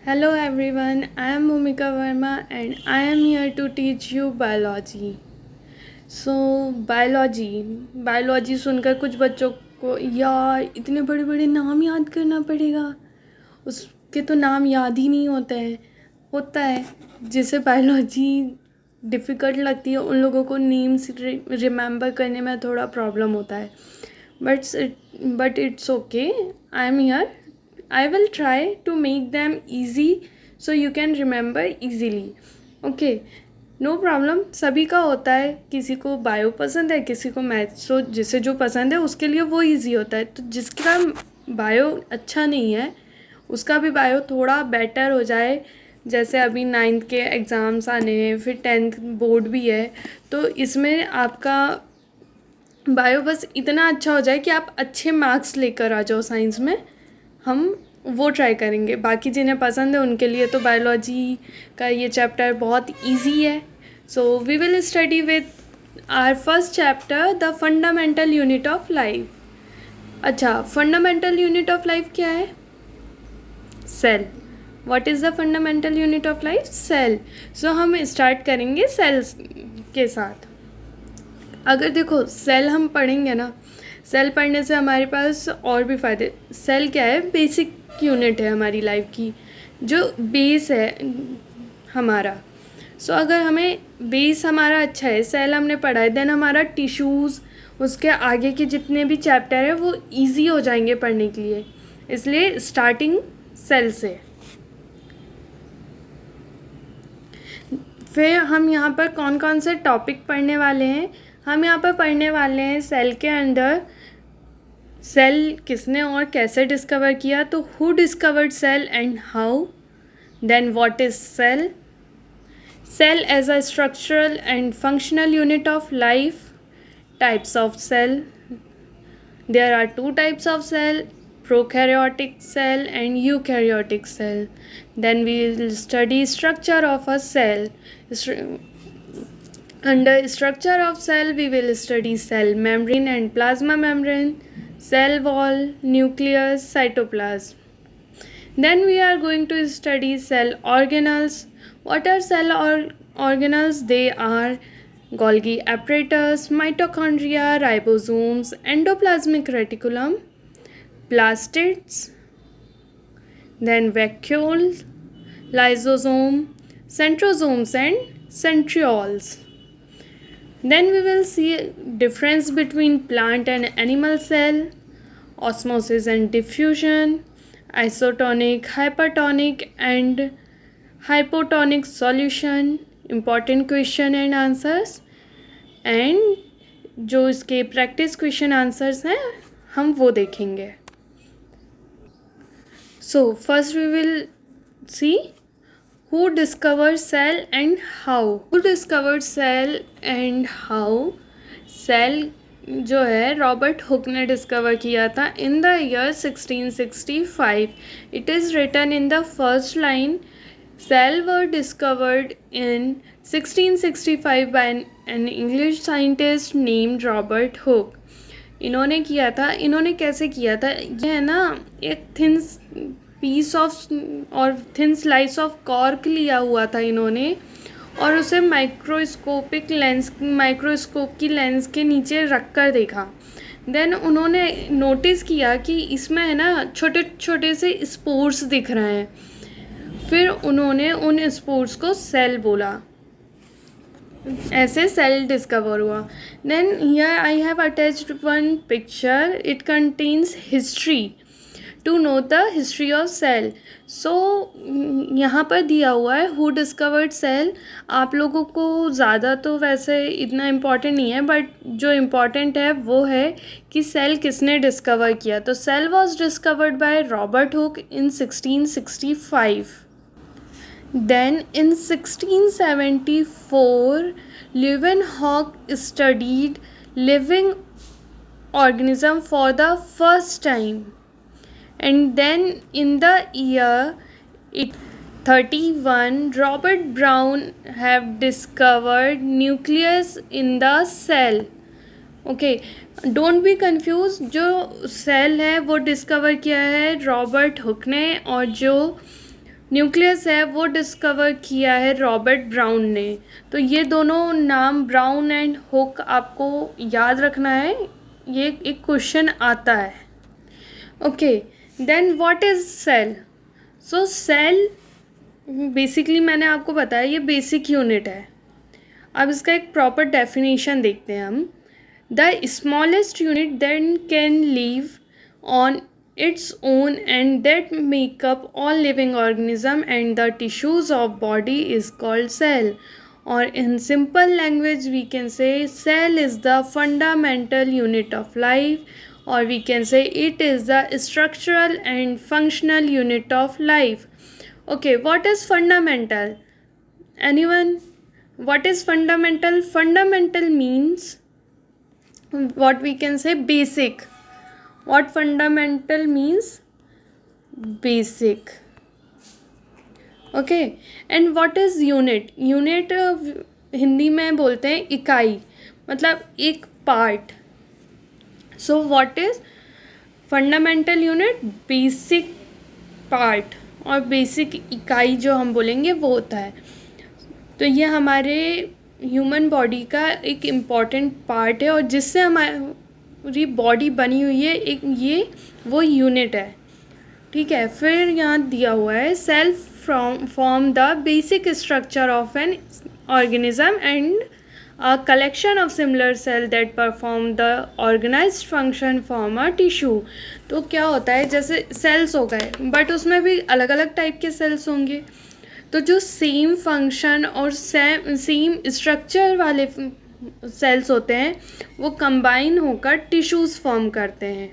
Hello everyone, I am Bhumika Verma and I am here to teach you biology. Biology सुनकर कुछ बच्चों को यार इतने बड़े बड़े नाम याद करना पड़ेगा, उसके तो नाम याद ही नहीं होता है जिसे बायोलॉजी डिफ़िकल्ट लगती है उन लोगों को नेम्स रिमेंबर करने में थोड़ा प्रॉब्लम होता है. But it's okay, I am here. I will try to make them easy so you can remember easily. Okay, no problem. सभी का होता है, किसी को बायो पसंद है, किसी को मैथ्स. तो जिसे जो पसंद है उसके लिए वो इजी होता है. तो जिसका बायो अच्छा नहीं है उसका भी बायो थोड़ा बेटर हो जाए. जैसे अभी 9th के एग्ज़ाम्स आने हैं, फिर 10th बोर्ड भी है, तो इसमें आपका बायो बस इतना अच्छा हो जाए कि आप अच्छे मार्क्स लेकर आ जाओ साइंस में. हम वो ट्राई करेंगे. बाकी जिन्हें पसंद है उनके लिए तो बायोलॉजी का ये चैप्टर बहुत इजी है. So we will study with our first chapter, the fundamental unit of life. अच्छा, फंडामेंटल यूनिट ऑफ लाइफ क्या है? Cell. What is the fundamental unit of life? Cell. So हम स्टार्ट करेंगे sales के साथ. अगर देखो सेल हम पढ़ेंगे ना, सेल पढ़ने से हमारे पास और भी फ़ायदे. सेल क्या है? बेसिक यूनिट है हमारी लाइफ की, जो बेस है हमारा. सो अगर हमें बेस हमारा अच्छा है, सेल हमने पढ़ा है, देन हमारा टिश्यूज़, उसके आगे के जितने भी चैप्टर है वो इजी हो जाएंगे पढ़ने के लिए. इसलिए स्टार्टिंग सेल से. फिर हम यहाँ पर कौन कौन से टॉपिक पढ़ने वाले हैं? हम यहाँ पर पढ़ने वाले हैं सेल के अंदर सेल किसने और कैसे डिस्कवर किया. तो who discovered cell and how. Then what is cell. Cell as a structural and functional unit of life. Types of cell. There are 2 types of cell, prokaryotic cell and eukaryotic cell. Then we will study structure of a cell. Under structure of cell we will study cell membrane and plasma membrane, cell wall, nucleus, cytoplasm. Then we are going to study cell organelles. What are cell organelles? They are Golgi apparatus, mitochondria, ribosomes, endoplasmic reticulum, plastids, then vacuoles, lysosome, centrosomes and centrioles. Then we will see difference between plant and animal cell, osmosis and diffusion, isotonic, hypertonic and hypotonic solution, important question and answers, and जो इसके practice question answers हैं हम वो देखेंगे. So first we will see who discovered cell and how. Who discovered cell and how? Cell जो है Robert Hooke ने discover किया था in the year 1665. It is written in the first line. Cell were discovered in 1665 by an English scientist named Robert Hooke. इन्होंने किया था. इन्होंने कैसे किया था? ये है ना, एक थिन पीस ऑफ और थिन स्लाइस ऑफ कॉर्क लिया हुआ था इन्होंने, और उसे माइक्रोस्कोप की लेंस के नीचे रख कर देखा. देन उन्होंने नोटिस किया कि इसमें है ना छोटे छोटे से स्पोर्स दिख रहे हैं. फिर उन्होंने उन स्पोर्स को सेल बोला. ऐसे सेल डिस्कवर हुआ. Then here I have attached one picture. It contains history to know the history of cell. So यहाँ पर दिया हुआ है हु डिस्कवर्ड सेल. आप लोगों को ज़्यादा तो वैसे इतना इम्पॉर्टेंट नहीं है, बट जो इम्पॉर्टेंट है वो है कि सेल किसने डिस्कवर किया. तो cell was discovered by Robert Hooke in 1665. Then in 1674, Leeuwenhoek studied living organism for the first time. And then in the year 31, Robert Brown have discovered nucleus in the cell. Okay, don't be confused. जो cell है वो discover किया है Robert Hooke ने, और जो nucleus है वो डिस्कवर किया है रॉबर्ट ब्राउन ने। तो ये दोनों नाम ब्राउन एंड हुक आपको याद रखना है, ये एक क्वेश्चन आता है। Okay, then what is cell? So cell basically मैंने आपको बताया ये बेसिक यूनिट है। अब इसका एक प्रॉपर डेफिनेशन देखते हैं हम। The smallest unit then can live on its own and that make up all living organism and the tissues of body is called cell, or in simple language we can say cell is the fundamental unit of life, or we can say it is the structural and functional unit of life. Okay, what is fundamental? Anyone? What is fundamental? Fundamental means what we can say basic. What fundamental means? Basic. Okay, and what is unit? Unit Hindi में बोलते हैं इकाई, मतलब एक part. So what is fundamental unit? Basic part, और basic इकाई जो हम बोलेंगे वो होता है। तो ये हमारे ह्यूमन बॉडी का एक इम्पॉर्टेंट पार्ट है, और जिससे हमारी बॉडी बनी हुई है, एक ये वो यूनिट है। ठीक है, फिर यहाँ दिया हुआ है cell form the basic structure of an organism and a collection of similar cell that perform the organised function form a tissue. तो क्या होता है, जैसे सेल्स हो गए, बट उसमें भी अलग अलग टाइप के सेल्स होंगे। तो जो सेम फंक्शन और सेम स्ट्रक्चर वाले सेल्स होते हैं वो कंबाइन होकर टिश्यूज़ फॉर्म करते हैं।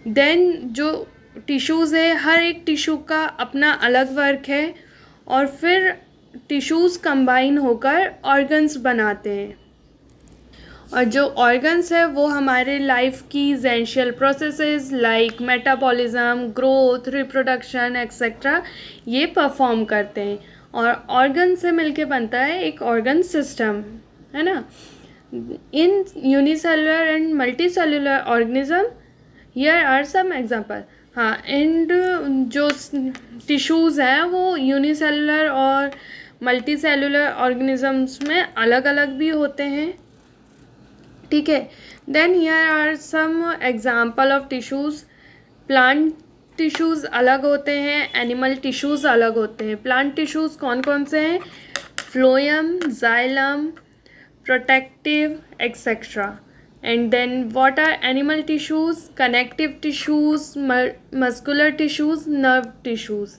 देन जो टिश्यूज़ है, हर एक टिश्यू का अपना अलग वर्क है, और फिर टिश्यूज़ कंबाइन होकर ऑर्गन्स बनाते हैं। और जो ऑर्गन्स है वो हमारे लाइफ की essential processes like metabolism, growth, reproduction etcetera ये परफॉर्म करते हैं, और ऑर्गन से मिलके बनता है एक ऑर्गन सिस्टम, है ना। In unicellular and multicellular organism here are some example. हाँ, एंड जो टिश्यूज़ हैं वो यूनिसेलुलर और मल्टीसेलुलर ऑर्गेनिजम्स में अलग अलग भी होते हैं। ठीक है, then here are some example of tissues. Plant tissues अलग होते हैं, एनिमल टिश्यूज़ अलग होते हैं। प्लांट टिश्यूज़ कौन कौन से हैं? Phloem, xylem, protective etcetera. And then what are animal tissues? Connective tissues, muscular tissues, nerve tissues.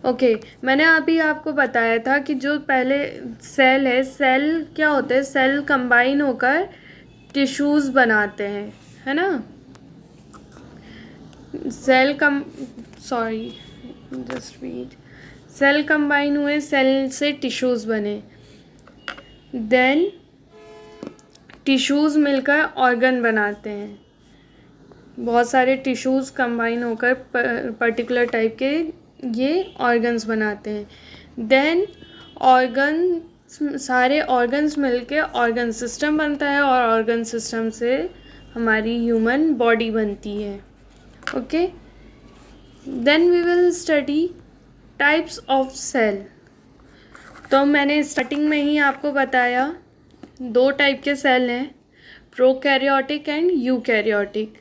Okay, मैंने अभी आपको बताया था कि जो पहले सेल है, सेल क्या होते हैं? सेल कंबाइन होकर टिश्यूज़ बनाते हैं, है ना। सेल कंबाइन हुए, सेल से टिश्यूज़ बने, देन टिश्यूज़ मिलकर ऑर्गन बनाते हैं। बहुत सारे टिश्यूज़ कंबाइन होकर पर्टिकुलर टाइप के ये ऑर्गन्स बनाते हैं। देन सारे ऑर्गन्स मिलके ऑर्गन सिस्टम बनता है, और ऑर्गन सिस्टम से हमारी ह्यूमन बॉडी बनती है। Okay, then we will study types of cell. तो मैंने स्टार्टिंग में ही आपको बताया 2 टाइप के सेल हैं, प्रोकैरियोटिक एंड यूकैरियोटिक।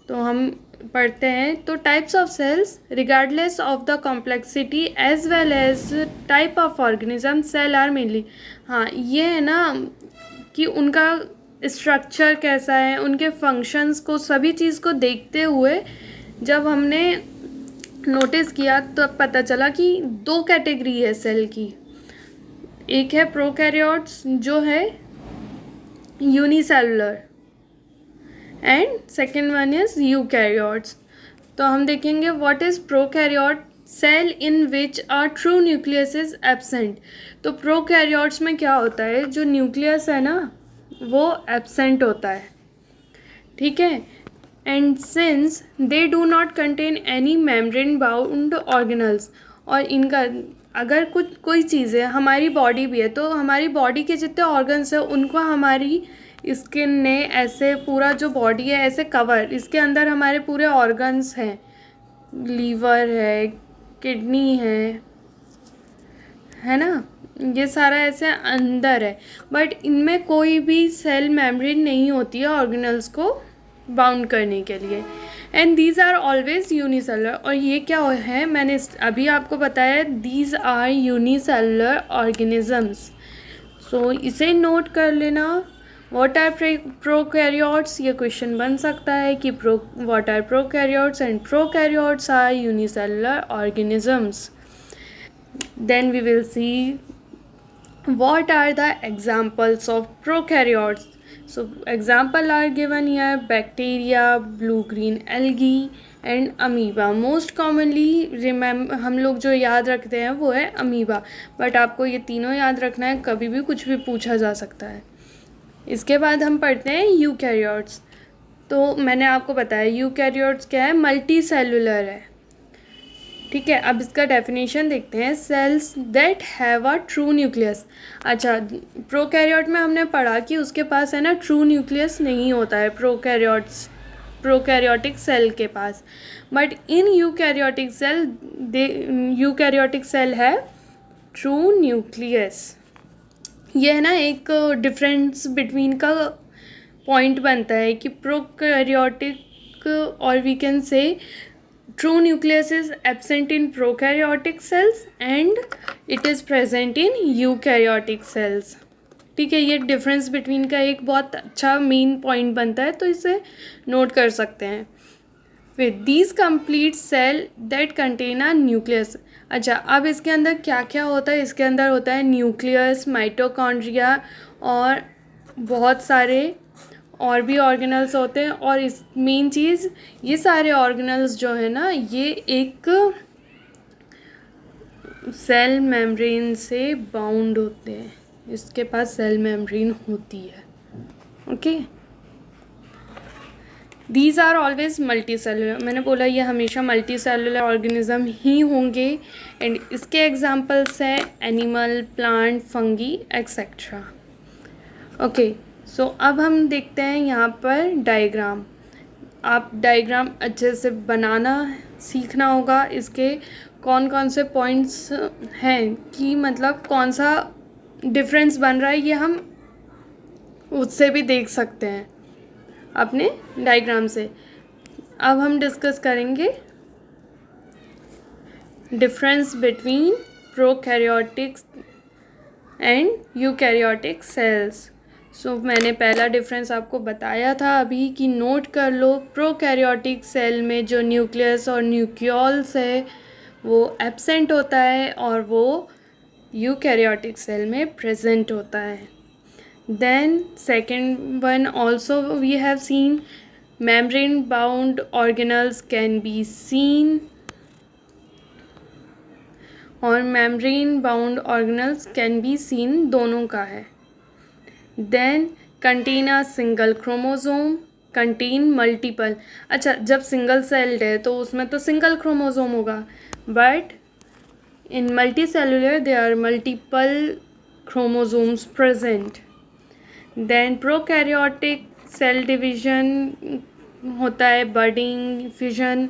तो हम पढ़ते हैं। तो types of cells regardless of the complexity as well as type of organism cell are mainly. हाँ, ये है ना कि उनका स्ट्रक्चर कैसा है, उनके फंक्शंस को, सभी चीज़ को देखते हुए जब हमने नोटिस किया तो पता चला कि 2 कैटेगरी है सेल की। एक है प्रोकैरियोट्स जो है unicellular, and second one is eukaryotes. तो हम देखेंगे what is prokaryote. Cell in which are true nucleus is absent. तो प्रोकैरियोट्स में क्या होता है, जो न्यूक्लियस है ना वो एब्सेंट होता है। ठीक है, and since they do not contain any membrane bound organelles. और इनका अगर कोई चीज़ है, हमारी बॉडी भी है, तो हमारी बॉडी के जितने ऑर्गन्स हैं उनको हमारी स्किन ने ऐसे पूरा जो बॉडी है ऐसे कवर, इसके अंदर हमारे पूरे ऑर्गन्स हैं, लीवर है, किडनी है ना, ये सारा ऐसे अंदर है, बट इनमें कोई भी सेल मेम्ब्रेन नहीं होती है ऑर्गेनल्स को बाउंड करने के लिए, and these are always unicellular. और ये क्या है, मैंने अभी आपको बताया, these are unicellular organisms. So इसे नोट कर लेना। व्हाट आर प्रोकैरियोट्स, ये क्वेश्चन बन सकता है कि what are prokaryotes, and prokaryotes are unicellular organisms. Then we will see what are the examples of prokaryotes. So example are given here: bacteria, blue green algae and amoeba. Most commonly remember, हम लोग जो याद रखते हैं वो है amoeba, but आपको ये तीनों याद रखना है, कभी भी कुछ भी पूछा जा सकता है। इसके बाद हम पढ़ते हैं यूकैरियोट्स। तो मैंने आपको बताया यूकैरियोट्स क्या है, मल्टी सेलुलर है, ठीक है। अब इसका डेफिनेशन देखते हैं, cells that have a true nucleus. अच्छा, प्रोकैरियोट में हमने पढ़ा कि उसके पास है ना ट्रू न्यूक्लियस नहीं होता है प्रोकैरियोटिक सेल के पास, बट इन यूकैरियोटिक सेल है ट्रू न्यूक्लियस। ये है ना एक डिफरेंस बिटवीन का पॉइंट बनता है कि प्रोकैरियोटिक, और we can say true nucleus is absent in prokaryotic cells and it is present in eukaryotic cells, ठीक है। ये डिफरेंस बिटवीन का एक बहुत अच्छा मेन पॉइंट बनता है, तो इसे नोट कर सकते हैं। फिर these complete cell that contain a nucleus. अच्छा, अब इसके अंदर क्या क्या होता है, इसके अंदर होता है न्यूक्लियस, माइटोकॉन्ड्रिया और बहुत सारे और भी ऑर्गेनल्स होते हैं। और इस मेन चीज़, ये सारे ऑर्गेनल्स जो है ना, ये एक सेल मेम्ब्रेन से बाउंड होते हैं, इसके पास सेल मेम्ब्रेन होती है, okay. These are always multicellular, मैंने बोला ये हमेशा मल्टी सेलुलर ऑर्गेनिज्म ही होंगे, एंड इसके एग्जांपल्स हैं animal, plant, fungi etcetera, okay. So अब हम देखते हैं यहाँ पर डायग्राम। आप डायग्राम अच्छे से बनाना सीखना होगा, इसके कौन कौन से पॉइंट्स हैं कि मतलब कौन सा डिफरेंस बन रहा है, ये हम उससे भी देख सकते हैं अपने डायग्राम से। अब हम डिस्कस करेंगे difference between prokaryotic and eukaryotic cells. So मैंने पहला डिफरेंस आपको बताया था अभी कि नोट कर लो, प्रोकैरियोटिक सेल में जो न्यूक्लियस और न्यूक्लियोल्स है वो एब्सेंट होता है और वो यूकैरियोटिक सेल में प्रेजेंट होता है। Then second one also we have seen membrane bound organelles can be seen, और membrane bound organelles can be seen दोनों का है। Then contain a single chromosome, contain multiple. अच्छा, जब सिंगल सेल्ड है तो उसमें तो सिंगल क्रोमोसोम होगा, but in multicellular there are multiple chromosomes present. Then prokaryotic cell division होता है, बडिंग, फिजन,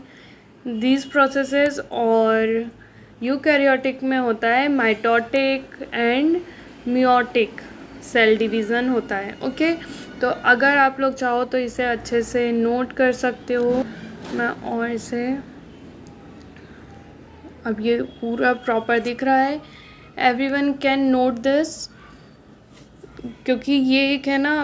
दीज प्रोसेसेस, और यूकैरियोटिक में होता है mitotic and meiotic cell division होता है, ओके। तो अगर आप लोग चाहो तो इसे अच्छे से नोट कर सकते हो। मैं और इसे, अब ये पूरा प्रॉपर दिख रहा है, एवरीवन कैन नोट दिस, क्योंकि ये एक है ना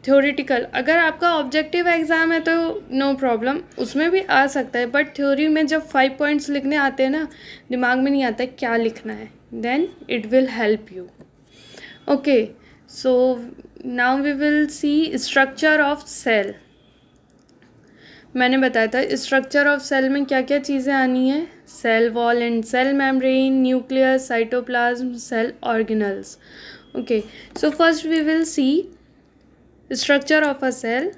थ्योरेटिकल। अगर आपका ऑब्जेक्टिव एग्ज़ाम है तो नो प्रॉब्लम, उसमें भी आ सकता है, बट थ्योरी में जब 5 पॉइंट्स लिखने आते हैं ना, दिमाग में नहीं आता है क्या लिखना है, then it will help you, okay. So now we will see structure of cell. मैंने बताया था स्ट्रक्चर ऑफ सेल में क्या क्या चीज़ें आनी है, cell wall and cell membrane, nucleus, cytoplasm, cell organelles, okay. So first we will see structure of a cell.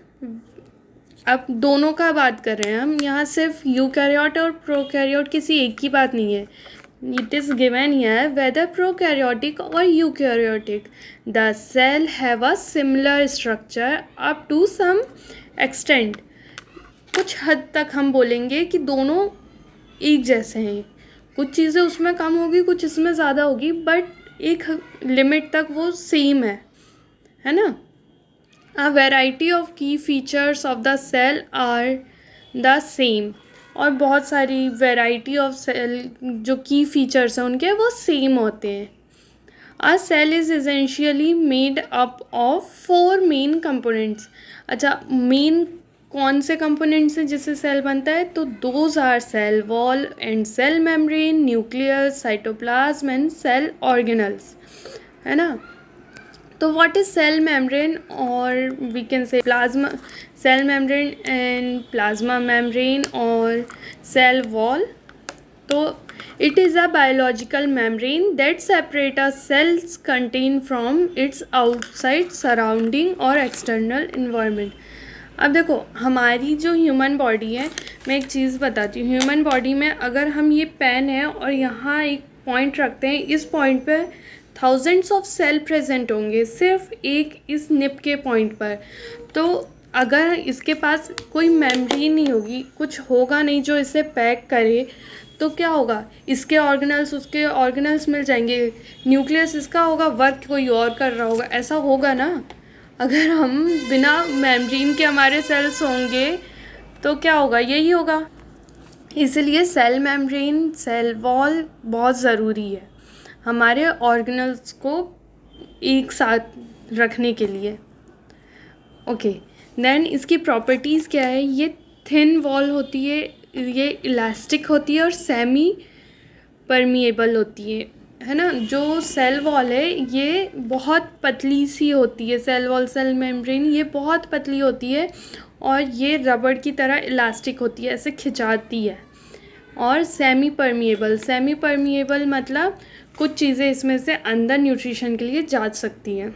अब दोनों का बात कर रहे हैं हम यहाँ, सिर्फ यूकैरियोट और प्रोकैरियोट किसी एक की बात नहीं है। It is given here whether prokaryotic or eukaryotic, the cell have a similar structure up to some extent। कुछ हद तक हम बोलेंगे कि दोनों एक जैसे हैं, कुछ चीज़ें उसमें कम होगी, कुछ इसमें ज़्यादा होगी, बट एक लिमिट तक वो सेम है ना। A variety of key features of the cell are the same. और बहुत सारी वैरायटी ऑफ सेल जो की फीचर्स हैं उनके वो सेम होते हैं। A cell is essentially made up of 4 main components. अच्छा, मेन कौन से कंपोनेंट्स हैं जिससे सेल बनता है? तो those are cell wall and cell membrane, nucleus, cytoplasm and cell organelles, है ना। तो व्हाट इज सेल मेम्ब्रेन, और we can say plasma cell membrane and plasma membrane और सेल वॉल। तो it is a biological membrane that separate a cell's contain from its outside surrounding or external environment. अब देखो हमारी जो human body है, मैं एक चीज़ बताती हूँ। ह्यूमन बॉडी में अगर हम ये पेन है और यहाँ एक पॉइंट रखते हैं, इस पॉइंट पे थाउजेंड्स ऑफ सेल प्रेजेंट होंगे सिर्फ एक इस निप के पॉइंट पर। तो अगर इसके पास कोई मेम्ब्रेन नहीं होगी, कुछ होगा नहीं जो इसे पैक करे, तो क्या होगा? इसके ऑर्गेनल्स उसके ऑर्गेनल्स मिल जाएंगे, न्यूक्लियस इसका होगा, वर्क कोई और कर रहा होगा, ऐसा होगा ना। अगर हम बिना मेम्ब्रेन के हमारे सेल्स होंगे तो क्या होगा? यही होगा। इसलिए सेल मेम्ब्रेन, सेल वॉल बहुत ज़रूरी है हमारे ऑर्गेनल्स को एक साथ रखने के लिए। ओके, देन इसकी प्रॉपर्टीज़ क्या है? ये थिन वॉल होती है, ये इलास्टिक होती है और सेमी परमिएबल होती है ना। जो सेल वॉल है ये बहुत पतली सी होती है, सेल वॉल सेल मेम्ब्रेन ये बहुत पतली होती है और ये रबड़ की तरह इलास्टिक होती है, ऐसे खिंचाती है। और सेमी परमिएबल मतलब कुछ चीज़ें इसमें से अंदर न्यूट्रिशन के लिए जा सकती हैं।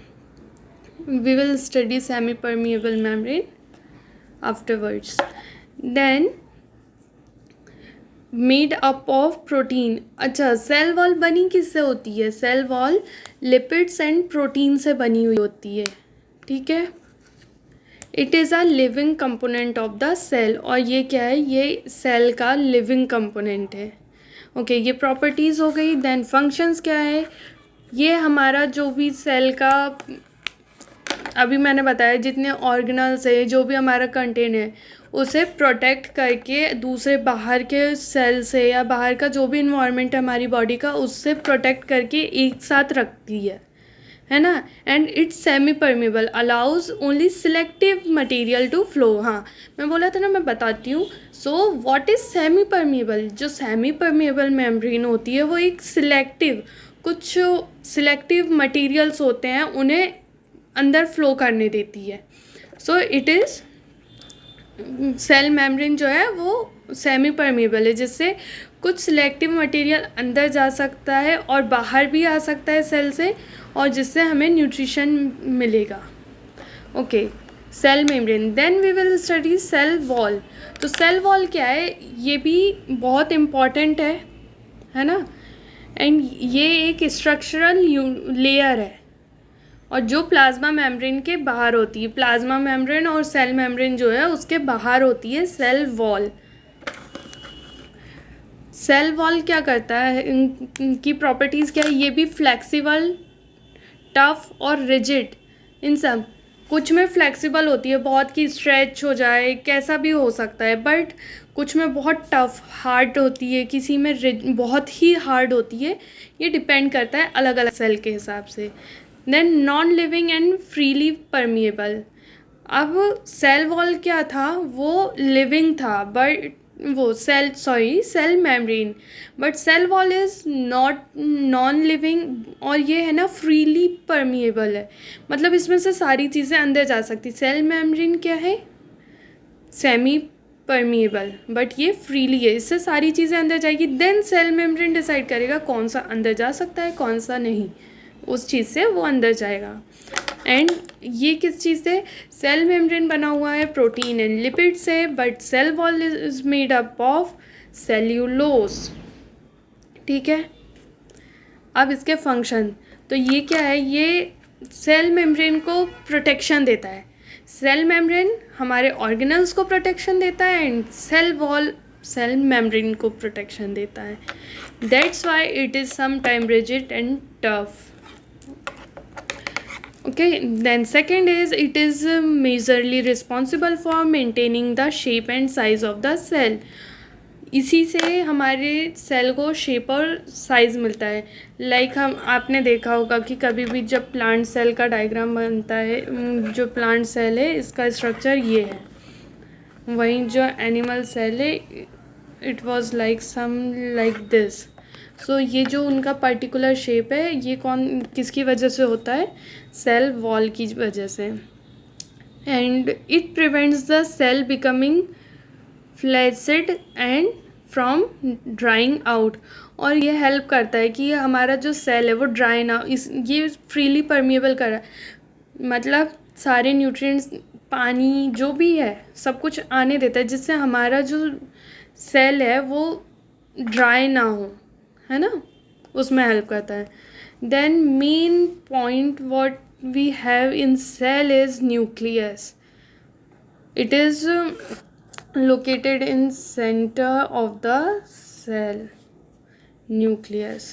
We will study semi permeable membrane afterwards. Then made up of protein. अच्छा, सेल वॉल बनी किससे होती है? Cell wall lipids and protein से बनी हुई होती है, ठीक है। It is a living component of the cell, और ये क्या है? ये सेल का लिविंग कंपोनेंट है। ओके, ये प्रॉपर्टीज़ हो गई। देन फंक्शंस क्या है? ये हमारा जो भी सेल का अभी मैंने बताया जितने ऑर्गेनल्स है, जो भी हमारा कंटेंट है, उसे प्रोटेक्ट करके दूसरे बाहर के सेल से या बाहर का जो भी इन्वायरमेंट है हमारी बॉडी का, उससे प्रोटेक्ट करके एक साथ रखती है ना। And it's semi permeable, allows only selective material to flow. हाँ, मैं बोला था ना, मैं बताती हूँ। So what is semi permeable? जो सेमी परमेबल मेम्ब्रेन होती है वो एक कुछ सिलेक्टिव मटेरियल्स होते हैं, उन्हें अंदर फ्लो करने देती है। So it is cell membrane जो है वो सेमी परमेबल है, जिससे कुछ सिलेक्टिव मटेरियल अंदर जा सकता है और बाहर भी आ सकता है सेल से, और जिससे हमें न्यूट्रिशन मिलेगा। Okay, cell membrane. Then we will study cell wall. तो सेल वॉल क्या है? ये भी बहुत इम्पॉर्टेंट है ना। एंड ये एक स्ट्रक्चरल लेयर है और जो प्लाज्मा मेम्ब्रेन के बाहर होती है। प्लाज्मा मेम्ब्रेन और सेल मेम्ब्रेन जो है उसके बाहर होती है सेल वॉल। सेल वॉल क्या करता है? इनकी प्रॉपर्टीज़ क्या है? ये भी फ्लेक्सिबल, टफ और रिजिड, इन सब कुछ में फ्लेक्सिबल होती है, बहुत की स्ट्रेच हो जाए, कैसा भी हो सकता है, बट कुछ में बहुत टफ हार्ड होती है, किसी में बहुत ही हार्ड होती है। ये डिपेंड करता है अलग अलग सेल के हिसाब से। Then non living and freely permeable. अब सेल वॉल क्या था? वो लिविंग था, बट वो cell membrane, but cell wall is non living, और ये है ना फ्रीली परमिएबल है, मतलब इसमें से सारी चीज़ें अंदर जा सकती। सेल मेम्ब्रेन क्या है? सेमी परमिएबल, बट ये फ्रीली है, इससे सारी चीज़ें अंदर जाएगी। देन सेल मेम्ब्रेन डिसाइड करेगा कौन सा अंदर जा सकता है, कौन सा नहीं, उस चीज़ से वो अंदर जाएगा। एंड ये किस चीज़ से? सेल मेम्ब्रेन बना हुआ है प्रोटीन एंड लिपिड से, but cell wall is made up of cellulose, ठीक है। अब इसके फंक्शन, तो ये क्या है? ये सेल मेम्ब्रेन को प्रोटेक्शन देता है। सेल मेम्ब्रेन हमारे ऑर्गेनल्स को प्रोटेक्शन देता है and cell wall cell membrane को प्रोटेक्शन देता है. That's why it is some time rigid and tough. Okay, then second is it is majorly responsible for maintaining the shape and size of the cell. इसी से हमारे cell को shape और size मिलता है. लाइक हम आपने देखा होगा कि कभी भी जब प्लांट सेल का डायग्राम बनता है, जो प्लांट सेल है इसका स्ट्रक्चर ये है, वहीं जो एनिमल सेल है it was like some like this. So ये जो उनका पर्टिकुलर शेप है ये किसकी वजह से होता है? सेल वॉल की वजह से. And it prevents the cell becoming flaccid and from drying out. और ये हेल्प करता है कि हमारा जो सेल है वो ड्राई ना, ये फ्रीली परमिएबल कर रहा है, मतलब सारे न्यूट्रिएंट्स, पानी जो भी है सब कुछ आने देता है, जिससे हमारा जो सेल है वो ड्राई ना हो, है ना, उसमें हेल्प करता है. Then main point what we have in cell is nucleus. It is located in center of the cell, nucleus.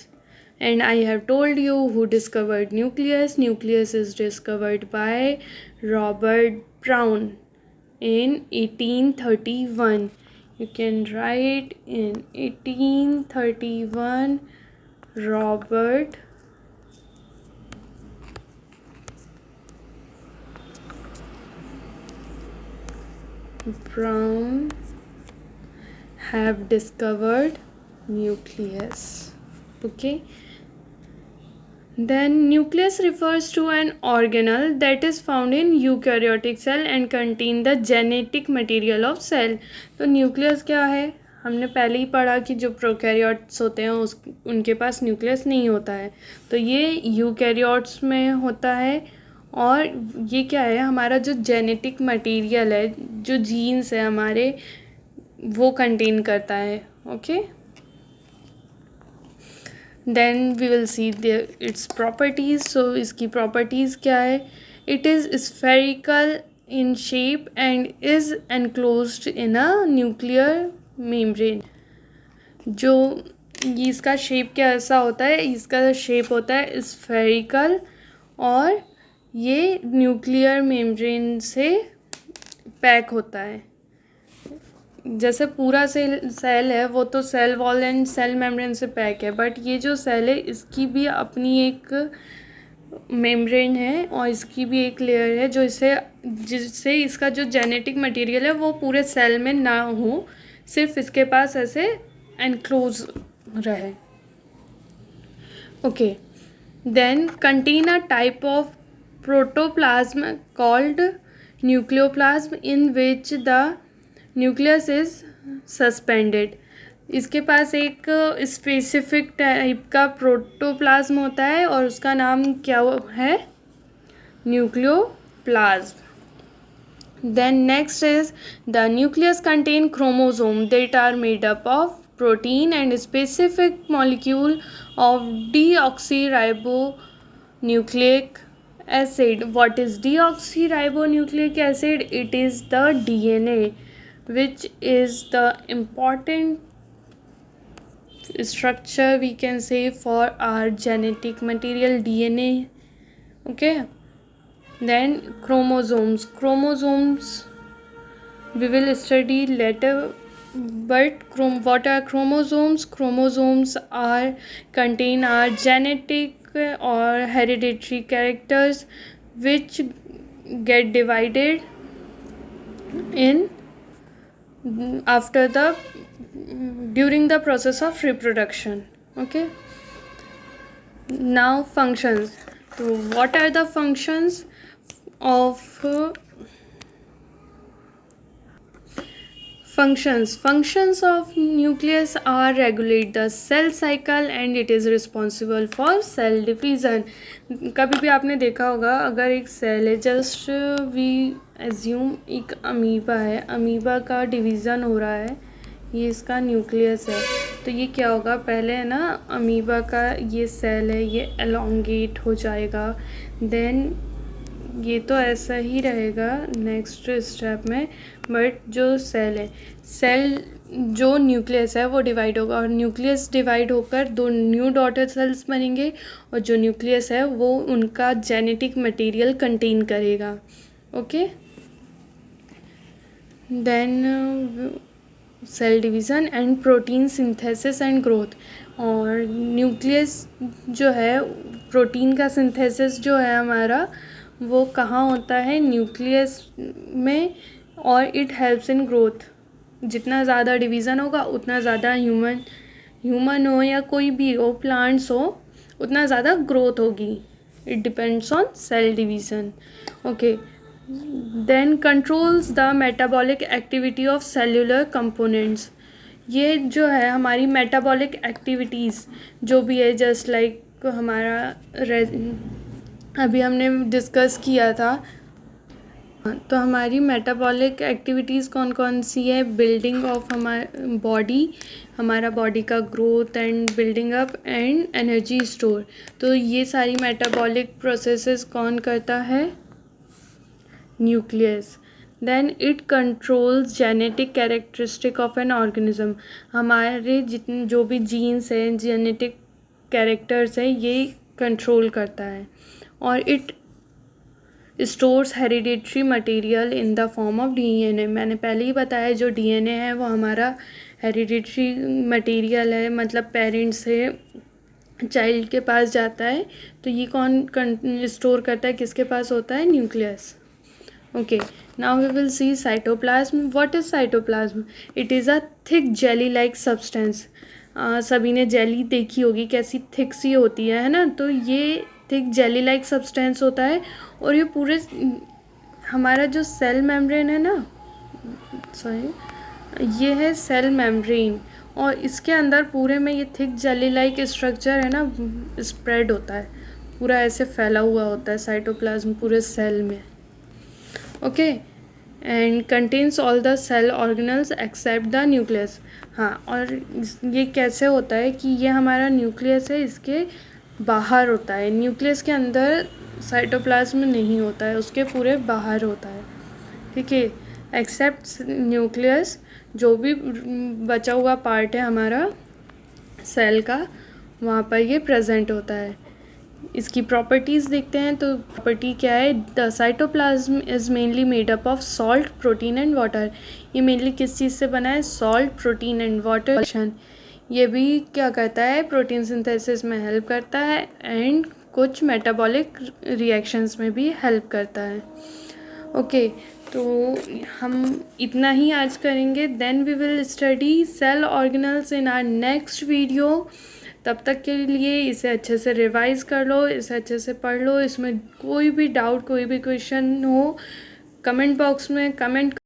And I have told you who discovered nucleus. Nucleus is discovered by Robert Brown in 1831. You can write in 1831 Robert Brown have discovered nucleus. Okay, then nucleus refers to an organelle that is found in eukaryotic cell and contain the genetic material of cell. तो nucleus क्या है? हमने पहले ही पढ़ा कि जो prokaryotes होते हैं उनके पास न्यूक्लियस नहीं होता है, तो ये यूकैरियोट्स में होता है. और ये क्या है? हमारा जो जेनेटिक मटेरियल है, जो जीन्स है हमारे, वो कंटेन करता है. Okay, then we will see its properties. So इसकी प्रॉपर्टीज़ क्या है? It is spherical in shape and is enclosed in a nuclear membrane. जो इसका शेप क्या ऐसा होता है? इसका शेप होता है स्फेरिकल और ये न्यूक्लियर मेम्ब्रेन से पैक होता है. जैसे पूरा सेल है वो तो cell wall and cell membrane से पैक है, बट ये जो सेल है इसकी भी अपनी एक मेम्ब्रेन है और इसकी भी एक लेयर है जिससे इसका जो जेनेटिक मटेरियल है वो पूरे सेल में ना हो, सिर्फ इसके पास ऐसे एनक्लोज रहे. Okay, then contain a type of protoplasm called nucleoplasm in which the nucleus is suspended. इसके पास एक स्पेसिफिक टाइप का प्रोटोप्लाज्म होता है और उसका नाम क्या है? Nucleoplasm. Then next is the nucleus contain chromosome that are made up of protein and specific molecule of deoxyribonucleic acid. What is deoxyribonucleic acid? It is the DNA, which is the important structure we can say for our genetic material, DNA. Okay, then chromosomes we will study later, but what are chromosomes? Chromosomes contain our genetic or hereditary characters which get divided in during the process of reproduction. Okay, now functions. So what are the functions of functions of nucleus are regulate the cell cycle and it is responsible for cell division. कभी भी आपने देखा होगा, अगर एक cell है, just we assume एक amoeba है, अमीबा का डिवीज़न हो रहा है, ये इसका न्यूक्लियस है, तो ये क्या होगा? पहले है ना, अमीबा का ये सेल है, ये एलोंगेट हो जाएगा, देन ये तो ऐसा ही रहेगा नेक्स्ट स्टेप में, बट जो सेल है, सेल जो न्यूक्लियस है वो डिवाइड होगा और न्यूक्लियस डिवाइड होकर 2 न्यू डॉटर सेल्स बनेंगे और जो न्यूक्लियस है वो उनका जेनेटिक मटेरियल कंटेन करेगा। Okay, then cell division and protein synthesis and growth. और न्यूक्लियस जो है, प्रोटीन का सिंथेसिस जो है हमारा, वो कहाँ होता है? न्यूक्लियस में। और इट हेल्प्स इन ग्रोथ। जितना ज़्यादा डिवीज़न होगा उतना ज़्यादा ह्यूमन हो या कोई भी हो, प्लांट्स हो, उतना ज़्यादा ग्रोथ होगी। It depends on cell division. Okay, then controls the metabolic activity of cellular components. ये जो है हमारी मेटाबॉलिक एक्टिविटीज़ जो भी है, जस्ट लाइक हमारा अभी हमने डिस्कस किया था, तो हमारी मेटाबॉलिक एक्टिविटीज़ कौन कौन सी है? बिल्डिंग ऑफ हमारा बॉडी का growth and building up and energy store. तो ये सारी मेटाबॉलिक प्रोसेसेस कौन करता है? Nucleus. Then it controls genetic characteristic of an organism. हमारे जितने जो भी जीन्स हैं, जेनेटिक कैरेक्टर्स हैं, ये कंट्रोल करता है। और it stores hereditary material in the form of DNA. मैंने पहले ही बताया, जो डीएनए है वो हमारा हेरिडिटरी मटेरियल है, मतलब पेरेंट्स से चाइल्ड के पास जाता है। तो ये कौन स्टोर करता है? किसके पास होता है? Nucleus. Okay, now we will see cytoplasm. What is cytoplasm? It is a thick jelly like substance. सभी ने जेली देखी होगी, कैसी थिक सी होती है ना? तो ये थिक जेली लाइक सब्सटेंस होता है। और ये पूरे हमारा जो सेल मेम्ब्रेन है ना, ये है सेल मेम्ब्रेन, और इसके अंदर पूरे में ये थिक जेली लाइक स्ट्रक्चर है ना, स्प्रेड होता है, पूरा ऐसे फैला हुआ होता है साइटोप्लाज्म पूरे सेल में। Okay, and contains all the cell organelles except the nucleus. हाँ, और ये कैसे होता है कि ये हमारा न्यूक्लियस है, इसके बाहर होता है। न्यूक्लियस के अंदर साइटोप्लाज्म नहीं होता है, उसके पूरे बाहर होता है। ठीक है, एक्सेप्ट न्यूक्लियस, जो भी बचा हुआ पार्ट है हमारा सेल का, वहाँ पर ये प्रेजेंट होता है। इसकी प्रॉपर्टीज़ देखते हैं। तो प्रॉपर्टी क्या है? The cytoplasm is mainly made up of salt, protein and water. ये मेनली किस चीज़ से बना है? Salt, protein and water. ये भी क्या करता है? प्रोटीन सिंथेसिस में हेल्प करता है एंड कुछ मेटाबॉलिक रिएक्शंस में भी हेल्प करता है। ओके, तो हम इतना ही आज करेंगे। Then we will study cell organelles in our next video. तब तक के लिए इसे अच्छे से रिवाइज़ कर लो, इसे अच्छे से पढ़ लो। इसमें कोई भी डाउट, कोई भी क्वेश्चन हो, कमेंट बॉक्स में कमेंट